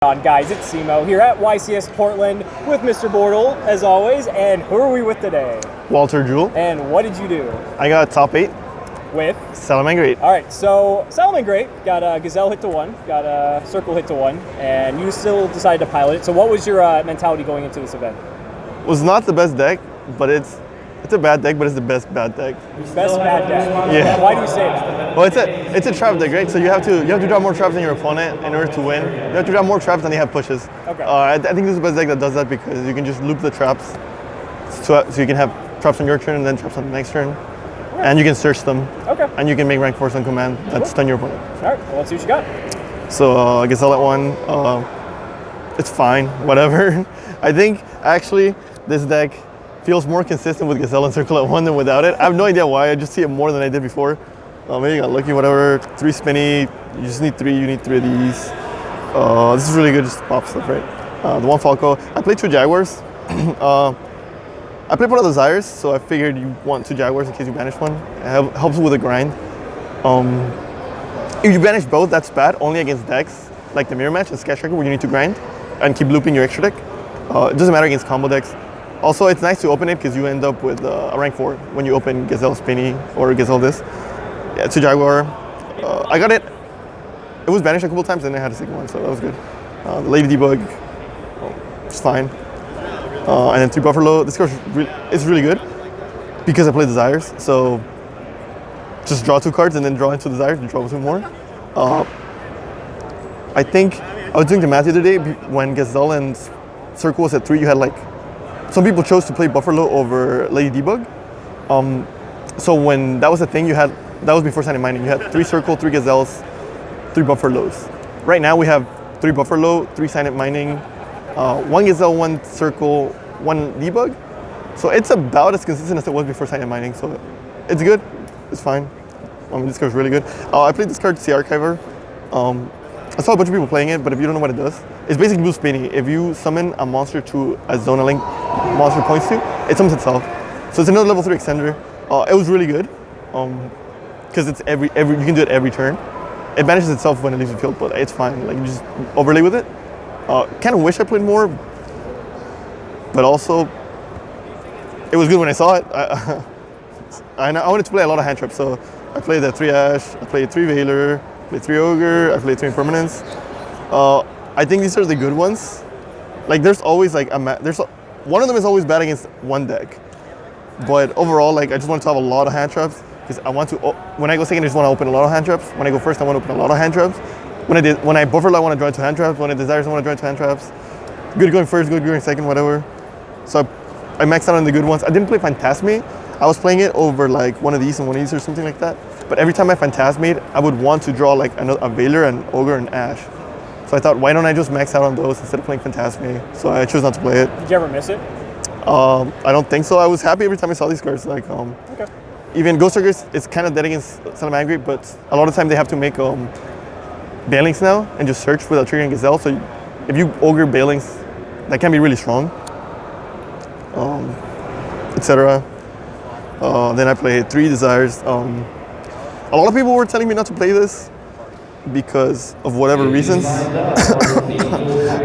On guys, it's Simo here at YCS Portland with Mr. Bortle as always, and who are we with today? Walter Jule. And what did you do? I got top 8 With? Salamangreat. All right, so Salamangreat got a Gazelle hit to 1, got a Circle hit to 1, and you still decided to pilot it. So what was your mentality going into this event? Was not the best deck, but it's a bad deck, but it's the best bad deck. Best bad deck. Yeah. Why do you say that? Well, it's a trap deck, right? So you have to draw more traps than your opponent in order to win. You have to draw more traps than they have pushes. Okay. I think this is the best deck that does that because you can just loop the traps, so you can have traps on your turn and then traps on the next turn, and you can search them. Okay. And you can make rank force on command that stun your opponent. All right, well, let's see what you got. So Gazelle at 1, it's fine, whatever. I think actually this deck feels more consistent with Gazelle and Circle at 1 than without it. I have no idea why, I just see it more than I did before. Maybe I got lucky, whatever. 3 spinny, you just need 3, you need 3 of these. This is really good, just pop stuff, right? The 1 Falco. I played 2 Jaguars. I played one of the Desires, so I figured you want 2 Jaguars in case you banish one. It helps with the grind. If you banish both, that's bad, only against decks like the Mirror Match and Sketch Record where you need to grind and keep looping your extra deck. It doesn't matter against combo decks. Also, it's nice to open it because you end up with a rank 4 when you open Gazelle Spinny or Gazelle this. Yeah, 2 Jaguar. I got it. It was banished a couple times and I had a second one, so that was good. The Lady Debug, it's fine. And then 3 Buffalo. This card is really good because I play Desires. So just draw 2 cards and then draw into Desires and draw 2 more. I think I was doing the math the other day when Gazelle and Circle was at 3. You had like some people chose to play Buffalo over Lady Debug. So when that was a thing, that was before Silent Mining. You had 3 Circle, 3 Gazelles, 3 Buffaloes. Right now we have 3 Buffalo, 3 Silent Mining, 1 Gazelle, 1 Circle, 1 Debug. So it's about as consistent as it was before Silent Mining. So it's good, it's fine. This card's really good. I played this card, Sea Archiver. I saw a bunch of people playing it, but if you don't know what it does, it's basically blue spinny. If you summon a monster to a zone a link monster points to, it summons itself. So it's another level 3 extender. It was really good, because it's every you can do it every turn. It banishes itself when it leaves the field, but it's fine. Like you just overlay with it. Kind of wish I played more, but also it was good when I saw it. I wanted to play a lot of hand traps, so I played that 3 Ash, I played 3 Veiler, I played 3 Ogre, I played 3 Impermanence. I think these are the good ones. Like there's always like one of them is always bad against one deck. But overall, like I just want to have a lot of hand traps because I want to. When I go second, I just want to open a lot of hand traps. When I go first, I want to open a lot of hand traps. When I buffer, I want to draw 2 hand traps. When I desires, I want to draw 2 hand traps. Good going first, good going second, whatever. So I maxed out on the good ones. I didn't play Phantasmate. I was playing it over like one of these and one of these or something like that. But every time I Phantasmate, I would want to draw like a Veiler, an Ogre, and Ash. So I thought, why don't I just max out on those instead of playing Phantasmate? So I chose not to play it. Did you ever miss it? I don't think so. I was happy every time I saw these cards. Like, okay. Even Ghost Triggers, it's kind of dead against Salamangreat, but a lot of time they have to make Bailings now and just search without triggering Gazelle. So if you Ogre Bailings, that can be really strong, etc. Then I played 3 Desires. A lot of people were telling me not to play this because of whatever reasons,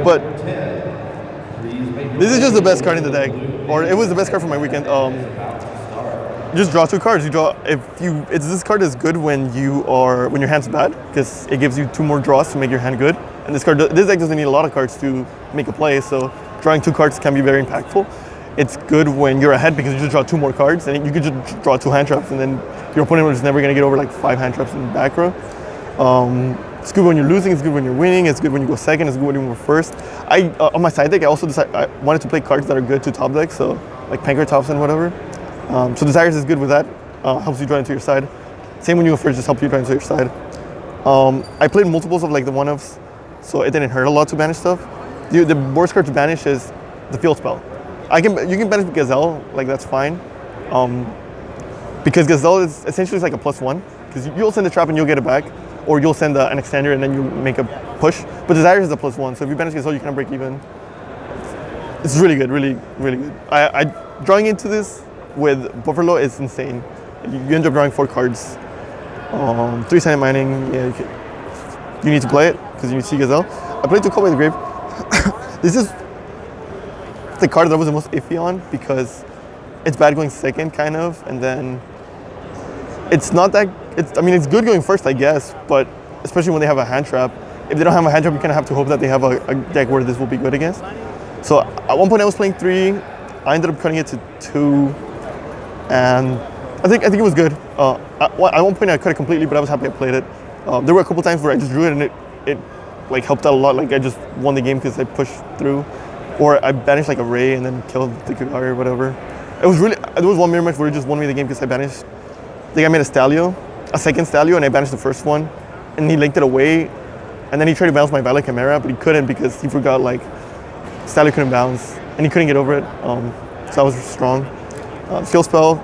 but this is just the best card in the deck, or it was the best card for my weekend. Just draw 2 cards. This card is good when your hand's bad because it gives you 2 more draws to make your hand good. And this deck doesn't need a lot of cards to make a play, so drawing 2 cards can be very impactful. It's good when you're ahead because you just draw 2 more cards and you could just draw 2 hand traps, and then your opponent is never going to get over like 5 hand traps in the back row. It's good when you're losing, it's good when you're winning, it's good when you go second, it's good when you go first. On my side deck, I also decided I wanted to play cards that are good to top deck, so like Pankratops and whatever. So Desires is good with that, helps you draw into your side. Same when you go first, just helps you draw into your side. I played multiples of like the 1-ofs, so it didn't hurt a lot to banish stuff. The worst card to banish is the field spell. You can banish Gazelle, like that's fine. Because Gazelle is essentially like a +1, because you'll send a trap and you'll get it back, or you'll send an extender and then you make a push. But Desires is a +1, so if you banish Gazelle, you can break even. It's really good, really, really good. Drawing into this with Buffalo is insane. You end up drawing 4 cards. 3 Silent Mining, yeah, you need to play it because you see Gazelle. I played 2 Call by the Grave. This is the card that I was the most iffy on because it's bad going second, kind of, and then it's not that. I mean, it's good going first, I guess, but especially when they have a hand trap. If they don't have a hand trap, you kind of have to hope that they have a deck where this will be good against. So at one point I was playing 3. I ended up cutting it to 2, and I think it was good. At one point I cut it completely, but I was happy I played it. There were a couple times where I just drew it and it like helped out a lot. Like I just won the game because I pushed through, or I banished like a Ray and then killed the Kugari or whatever. There was one mirror match where it just won me the game because I banished. I think I made a second Stalio, and I banished the first one, and he linked it away, and then he tried to bounce my Violet Chimera, but he couldn't because he forgot like Stalio couldn't bounce, and he couldn't get over it. So I was strong. Field spell,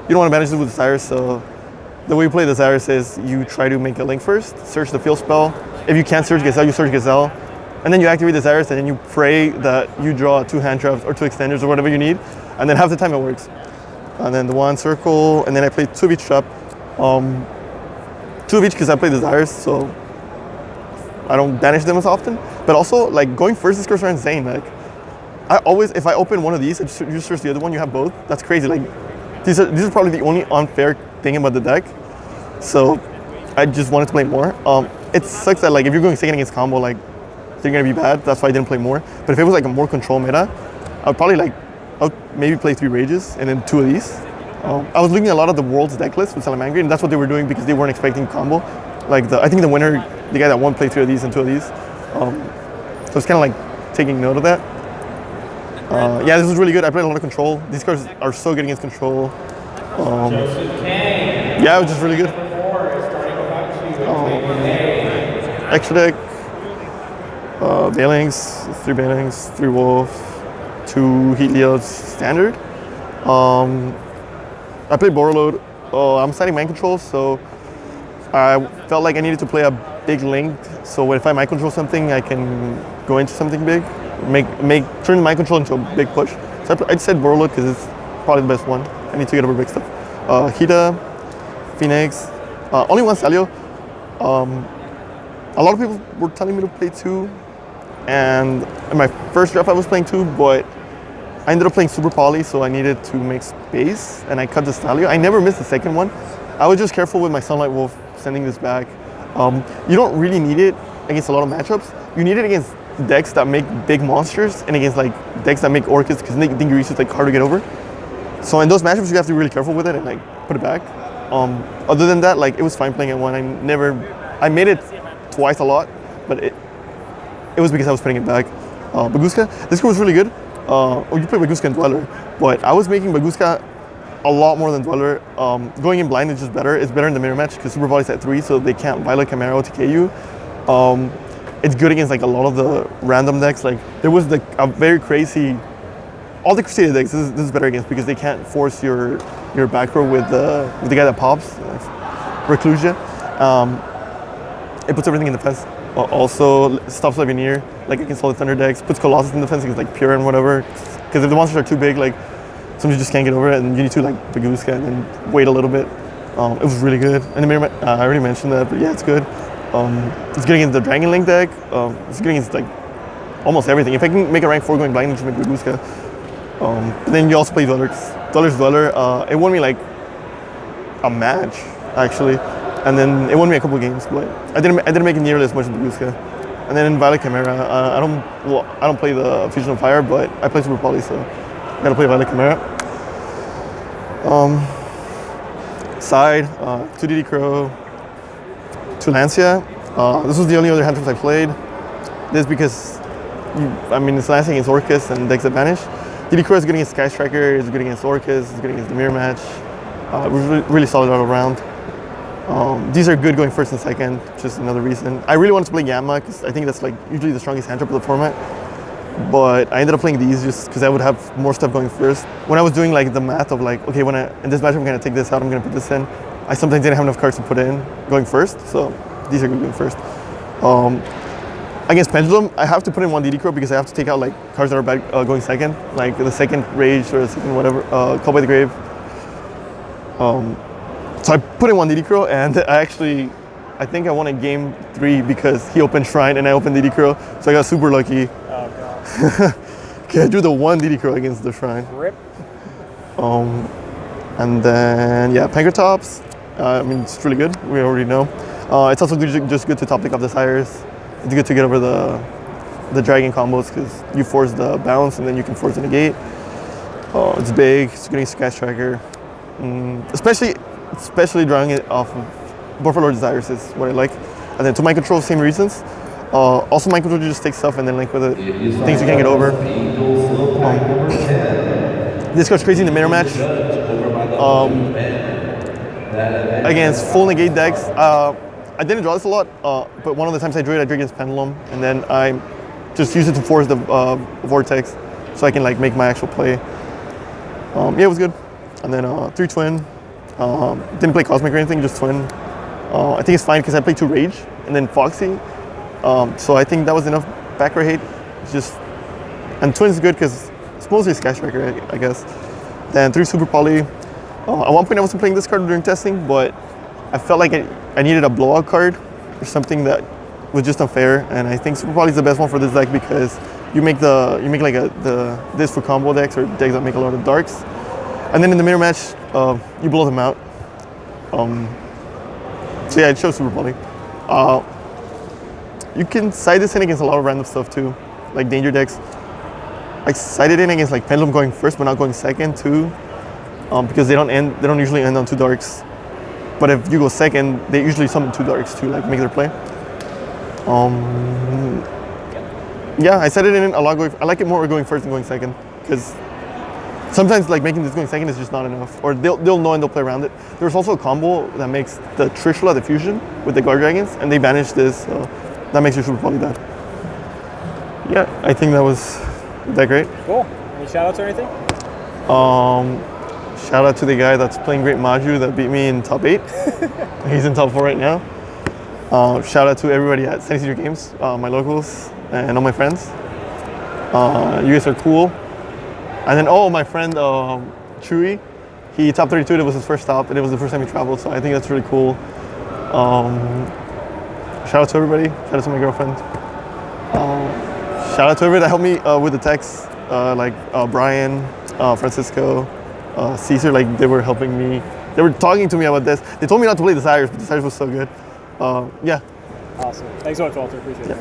you don't want to banish it with Desires, so the way you play Desires is you try to make a link first, search the field spell. If you can't search Gazelle, you search Gazelle, and then you activate Desires, and then you pray that you draw 2 hand traps or 2 extenders or whatever you need, and then half the time it works. And then the 1 circle, and then I played 2 of each trap. 2 of each because I play Desires, so I don't banish them as often. But also, like, going first this goes around insane. Like, if I open one of these and you search the other one, you have both. That's crazy. Like, these are probably the only unfair thing about the deck. So I just wanted to play more. It sucks that, like, if you're going second against combo, like, they're gonna be bad. That's why I didn't play more. But if it was like a more control meta, I would maybe play 3 Rages and then 2 of these. I was looking at a lot of the world's deck lists with Salamangreat, and that's what they were doing because they weren't expecting combo. Like I think the winner, the guy that won, played 3 of these and 2 of these. So it's kind of like taking note of that. Yeah, this was really good. I played a lot of control. These cards are so good against control. Yeah, it was just really good. Extra deck, Bailings, 3 Bailings, 3 Wolf, 2 Heat Leos standard. I played Bortle. I'm siding mind control, so I felt like I needed to play a big link. So if I mind control something, I can go into something big, turn the mind control into a big push. So I said Bortle because it's probably the best one. I need to get over big stuff. Hida, Phoenix, only 1 Stalio. A lot of people were telling me to play 2, and in my first draft I was playing 2, but I ended up playing Super Poly, so I needed to make space, and I cut the Stalio. I never missed the second one. I was just careful with my Sunlight Wolf sending this back. You don't really need it against a lot of matchups. You need it against decks that make big monsters and against like decks that make Orcus because Dingirisu's like hard to get over. So in those matchups, you have to be really careful with it and like put it back. Other than that, like it was fine playing at 1. I made it twice a lot, but it was because I was putting it back. Baguska, this card was really good. You play Baguska and Dweller, but I was making Baguska a lot more than Dweller. Going in blind is just better. It's better in the mirror match because Super Volley's at 3, so they can't Violet Chimera TK you. It's good against like a lot of the random decks. Like there was a very crazy. All the Crusader decks, this is better against because they can't force your back row with the guy that pops, Reclusia. It puts everything in defense. Also stops Levineer, like against all the Thunder decks. Puts Colossus in defense against like Pure and whatever. Because if the monsters are too big, like sometimes you just can't get over it, and you need to like Baguska and then wait a little bit. It was really good. And the mirror, I already mentioned that, but yeah, it's good. It's good against the Dragon Link deck. It's good against like almost everything. If I can make a rank 4 going blind, just make Baguska. Then you also play Dweller. Dweller's Dweller. It won me like a match actually, and then it won me a couple of games. But I didn't make it nearly as much as Baguska. And then in Violet Chimera, I don't play the Fusion of Fire, but I play Super Poly, so I gotta play Violet Chimera. Side 2 DD Crow, 2 Lancia. This was the only other hand traps I played. This because it's Lancia against Orcus and decks that vanish. DD Crow is good against Sky Striker, is good against Orcus, is good against the mirror match. It was really solid all around. These are good going first and second, just another reason. I really wanted to play Gamma because I think that's like usually the strongest hand trap of the format. But I ended up playing these just because I would have more stuff going first. When I was doing like the math of like, okay, in this match I'm gonna take this out, I'm gonna put this in. I sometimes didn't have enough cards to put in going first, so these are good going first. Against Pendulum, I have to put in 1 DD Crow because I have to take out like cards that are bad going second, like the second Rage or the second whatever, Call by the Grave. So I put in 1 DD Crow, and I actually I think I won a game 3 because he opened Shrine and I opened DD Curl, so I got super lucky. Oh god. Okay, I drew the 1 DD Curl against the Shrine. Rip. And then yeah, Pankratops. I mean, it's really good. We already know. It's also just good to top deck off the Sires. It's good to get over the dragon combos because you force the bounce and then you can force the negate. It's big. It's getting Scash Tracker. Especially drawing it off of Bortle Desires is what I like. And then to mind control, same reasons. Also, mind control just takes stuff and then link with it. Things you can't get over. This goes crazy in the mirror match. Against full negate decks. I didn't draw this a lot, but one of the times I drew it against Pendulum, and then I just used it to force the Vortex, so I can like make my actual play. Yeah, it was good. And then 3 Twin. Didn't play Cosmic or anything, just Twin. I think it's fine because I played 2 Rage and then Foxy, so I think that was enough back row hate. And Twin's good because it's mostly a Scash Tracker, I guess. Then 3 Super Poly. At one point I wasn't playing this card during testing, but I felt like I needed a blowout card or something that was just unfair, and I think Super Poly is the best one for this deck because you make like this for combo decks or decks that make a lot of darks, and then in the mirror match you blow them out. So yeah, it shows Super Poly. You can side this in against a lot of random stuff too, like danger decks. I sided in against like Pendulum going first but not going second too, because they don't usually end on 2 darks. But if you go second, they usually summon 2 darks to like make their play. Yeah, I said it in a lot. I like it more going first than going second because sometimes like making this going second is just not enough, or they'll know and they'll play around it. There's also a combo that makes the Trishula the fusion with the Guard Dragons, and they banish this, so that makes your Super Poly die. Yeah, I think that was that great. Cool. Any shout outs or anything? Shout out to the guy that's playing Great Maju that beat me in top 8. He's in top 4 right now. Shout out to everybody at Sunny Cedar Games, my locals, and all my friends. You guys are cool. And then, my friend Chewy, he top 32. It was his first stop, and it was the first time he traveled, so I think that's really cool. Shout out to everybody. Shout out to my girlfriend. Shout out to everybody that helped me with the text, like Brian, Francisco, Caesar. Like they were helping me. They were talking to me about this. They told me not to play the Sires, but the Sires was so good. Yeah. Awesome. Thanks so much, Walter. Appreciate it.